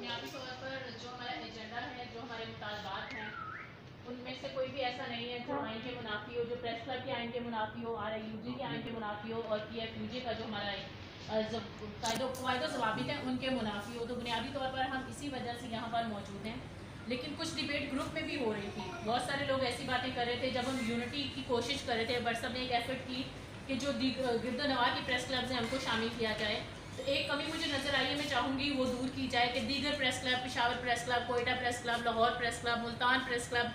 बुनियादी तौर पर जो हमारा एजेंडा है, जो हमारे मुतालबात हैं, उनमें से कोई भी ऐसा नहीं है जो आइन के मुनाफी हो, जो प्रेस क्लब के आइन के मुनाफी हो, RIUJ के आइन के मुनाफी हो और PFUJ का जो हमारा कायदो ज़वाबित हैं उनके मुनाफी हो। तो बुनियादी तौर पर हम इसी वजह से यहाँ पर मौजूद हैं। लेकिन कुछ डिबेट ग्रुप में भी हो रही थी, बहुत सारे लोग ऐसी बातें कर रहे थे। जब हम यूनिटी की कोशिश कर रहे थे, बरसब ने एक एफर्ट की कि जो गिरदोनवार की प्रेस क्लब्स हैं उनको शामिल किया जाए, तो एक कमी मुझे नज़र आई है, मैं चाहूँगी वो दूर की जाए कि दीगर press club, Peshawar press club, Quetta press club, Lahore press club, Multan press club,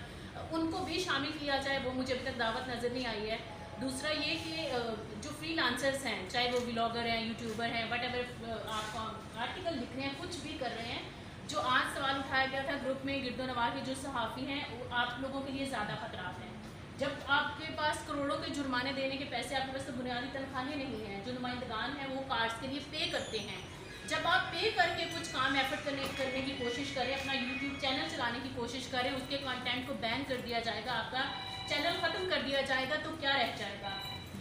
उनको भी शामिल किया जाए। वो मुझे अभी तक दावत नज़र नहीं आई है। दूसरा ये कि जो फ्रीलांसर्स हैं, चाहे वो व्लॉगर हैं, यूट्यूबर हैं, वट एवर आप आर्टिकल लिख रहे हैं, कुछ भी कर रहे हैं, जो आज सवाल उठाया गया था ग्रुप में, गिरदोनवार के जो सहाफ़ी हैं, वो आप लोगों के लिए ज़्यादा खतरात हैं। जब आपके पास करोड़ों के जुर्माने देने के पैसे, आपके पास तो बुनियादी तनख्वाहें नहीं हैं, जो नुमाइंदगान हैं वो कार्ड्स के लिए पे करते हैं। जब आप पे करके कुछ काम एफर्ट करने की कोशिश करें, अपना यूट्यूब चैनल चलाने की कोशिश करें, उसके कंटेंट को बैन कर दिया जाएगा, आपका चैनल ख़त्म कर दिया जाएगा, तो क्या रह जाएगा?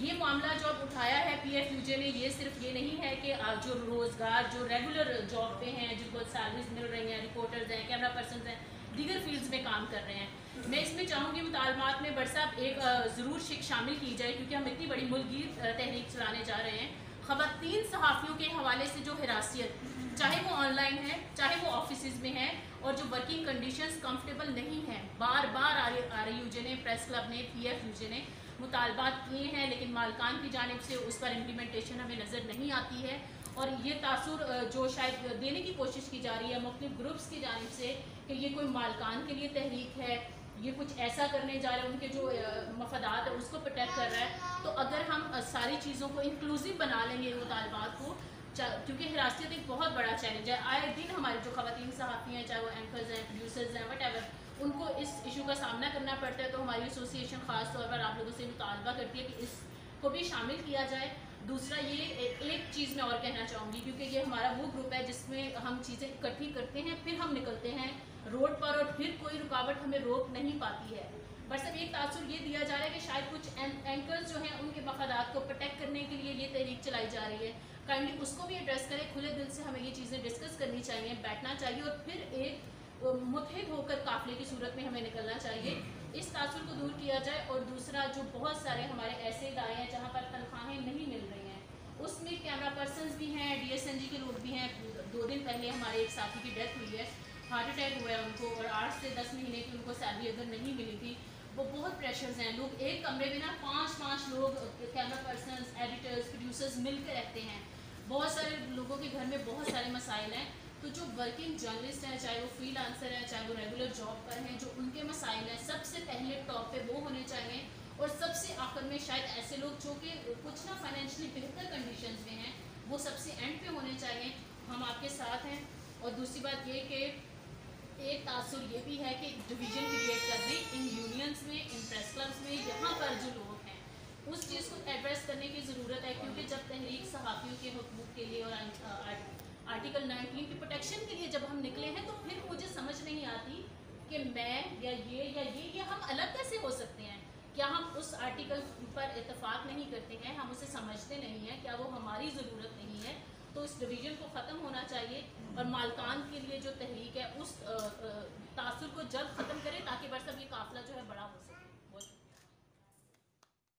ये मामला जो अब उठाया है PFUJ ने, ये सिर्फ ये नहीं है कि जो रोज़गार, जो रेगुलर जॉब पे हैं, जिनको सैलरीज मिल रही हैं, रिपोर्टर्स हैं, कैमरा पर्सन हैं, दीगर फील्ड्स में काम कर रहे हैं। मैं इसमें चाहूँगी मुतालबात में बरसाब एक ज़रूर शिक शामिल की जाए, क्योंकि हम इतनी बड़ी मुल्कगीर तहरीक चलाने जा रहे हैं। ख़वातीन सहाफ़ियों के हवाले से जो हिरासत, चाहे वो ऑनलाइन है, चाहे वो ऑफिस में है, और जो वर्किंग कंडीशंस कंफर्टेबल नहीं हैं, बार बार RIUJ ने, प्रेस क्लब ने, PFUJ ने मुतालबात किए हैं, लेकिन मालकान की जानिब से उस पर इम्प्लीमेंटेशन हमें नज़र नहीं आती है। और ये तासुर जो शायद देने की कोशिश की जा रही है मुख्तलिफ ग्रुप्स की जानिब से कि ये कोई मालकान के लिए तहरीक है, ये कुछ ऐसा करने जा रहे हैं, उनके जो मफादात है उसको प्रोटेक्ट कर रहा है। तो अगर हम सारी चीज़ों को इंक्लूसिव बना लेंगे मुतालबात को, क्योंकि हिरासत एक बहुत बड़ा चैलेंज है। आए दिन हमारे जो ख़वातीन सहाफ़ी हैं, चाहे वो एंकर्स हैं, प्रोड्यूसर्स हैं, वट एवर, उनको इस इशू का सामना करना पड़ता है। तो हमारी एसोसिएशन ख़ास तौर पर आप लोगों से मुतालबा करती है कि इसको भी शामिल किया जाए। दूसरा ये एक चीज़ मैं और कहना चाहूँगी, क्योंकि ये हमारा वो ग्रुप है जिसमें हम चीज़ें इकट्ठी करते हैं, फिर हम निकलते हैं रोड पर और फिर कोई रुकावट हमें रोक नहीं पाती है। बस अब एक तासुर ये दिया जा रहा है कि शायद कुछ एंकर्स जो हैं उनके मफादात को प्रोटेक्ट करने के लिए ये तहरीक चलाई जा रही है। काइंडली उसको भी एड्रेस करें, खुले दिल से हमें ये चीज़ें डिस्कस करनी चाहिए, बैठना चाहिए और फिर एक मुत्तहिद होकर काफ़िले की सूरत में हमें निकलना चाहिए। इस तासुर को दूर किया जाए। और दूसरा, जो बहुत सारे हमारे ऐसे इदारे हैं जहाँ पर तनख्वाहें नहीं मिल रही हैं, उसमें कैमरा पर्सनस भी हैं, DSNG के लोग भी हैं। 2 दिन पहले हमारे एक साथी की डेथ हुई है, हार्ट अटैक हुआ है उनको, और 8 से 10 महीने की उनको सैलरी अगर नहीं मिली थी। वो बहुत प्रेशर्स हैं। लोग एक कमरे में ना 5-5 लोग, कैमरा पर्सनस, एडिटर्स, प्रोड्यूसर्स मिल कर रहते हैं। बहुत सारे लोगों के घर में बहुत सारे मसाइल हैं। तो जो वर्किंग जर्नलिस्ट हैं, चाहे वो फ्रीलांसर हैं, चाहे वो रेगुलर जॉब पर हैं, जो उनके मसाइल हैं सबसे पहले टॉप पे वो होने चाहिए। और सबसे आखिर में शायद ऐसे लोग जो कि कुछ ना फाइनेंशियली बेहतर कंडीशंस में हैं, वो सबसे एंड पे होने चाहिए। हम आपके साथ हैं। और दूसरी बात ये कि एक तासुर ये भी है कि डिवीज़न क्रिएट कर दें इन यूनियंस में, इन प्रेस क्लब्स में, यहाँ पर जो लोग हैं उस चीज़ को एड्रेस करने की ज़रूरत है। क्योंकि जब तहरीक सहाफ़ियों के हुकूक़ के लिए और आर्टिकल 19 की प्रोटेक्शन के लिए जब हम निकले हैं, तो फिर मुझे समझ नहीं आती कि मैं या ये हम अलग कैसे हो सकते हैं। क्या हम उस आर्टिकल पर इत्तेफाक नहीं करते हैं, हम उसे समझते नहीं हैं, क्या वो हमारी ज़रूरत नहीं है? तो इस डिवीज़न को ख़त्म होना चाहिए और मालकान के लिए जो तहरीक है उस तासुर को जल्द ख़त्म करें, ताकि बरसब ये काफ़िला जो है बड़ा हो सके।